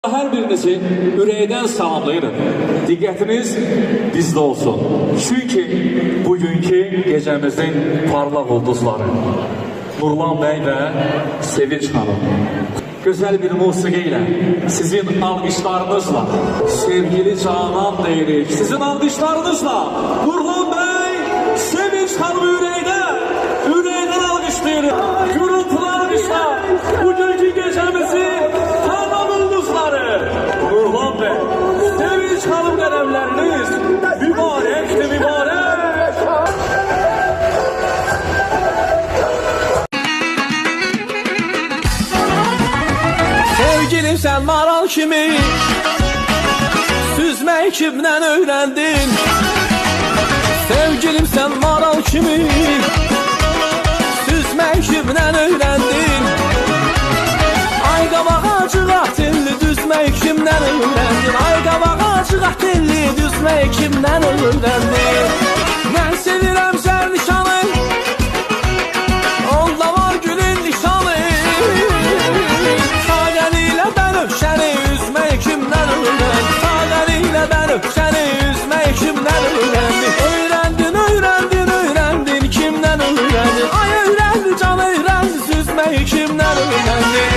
Her birinizi ürəkdən salamlayırım. Diqqətiniz bizdə olsun. Çünki bugünkü gecəmizin parlaq ulduzları Nurlan bəy və Sevinç xanım. Gözəl bir musiqi ilə, sizin alqışlarınızla, sevgili canan deyirik. Sizin alqışlarınızla Nurlan bəy, Sevinç xanım ürəkdən alqışlayırıq. Gürültülü alqışla bugünkü gecəmizi Nurlan bəy, Sevinç xanım qələmləriniz mübarəkdir, mübarək. Sevgilim sən maral kimi süzmək kimdən öyrəndin? Sevgilim sən maral kimi süzmək kimdən öyrəndin? Ay qabağa cığatilli düzmək kimdən öyrəndin? Ay qabağa cığatilli düzmək kimdən öyrəndin? Mən sevirəm zərnişanı, onda var gülün nişanı. Sağəli ilə bənövşəni üzmək kimdən öyrəndin? Sağəli ilə bənövşəni üzmək kimdən öyrəndin? Öyrəndin kimdən öyrəndin? Ay öyrəndi can öyrəndi süzmək kimdən öyrəndin?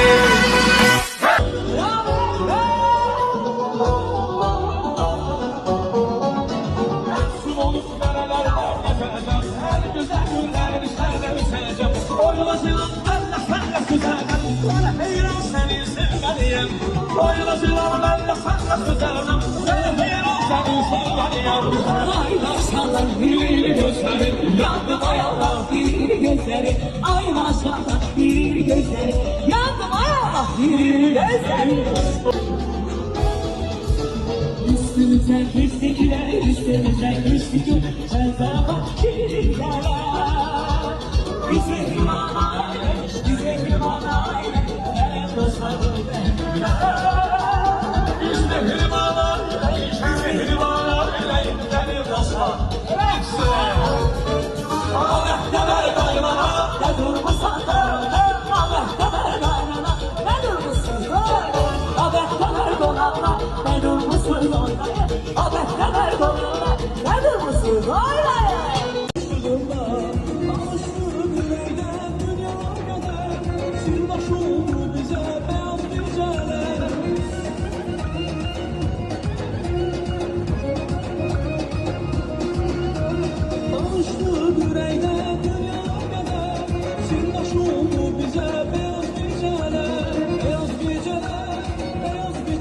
Yandım ay Allah bir gözleri, ay maşallah bir gözleri. Yandım ay Allah bir gözleri. Üstümüze pislikler, üstümüze pislikler. Her tarafa kirliler. Bizim aile, bizim aile. Her dostlarım benimler. Bizim aile, bizim aile. Benim dostlar. Allah teber kaynana, ne durmuşsan da. Allah teber kaynana, ne durmuşsun da. Allah teber konakla, ne durmuşsun da. Allah teber konakla, ne durmuşsun da.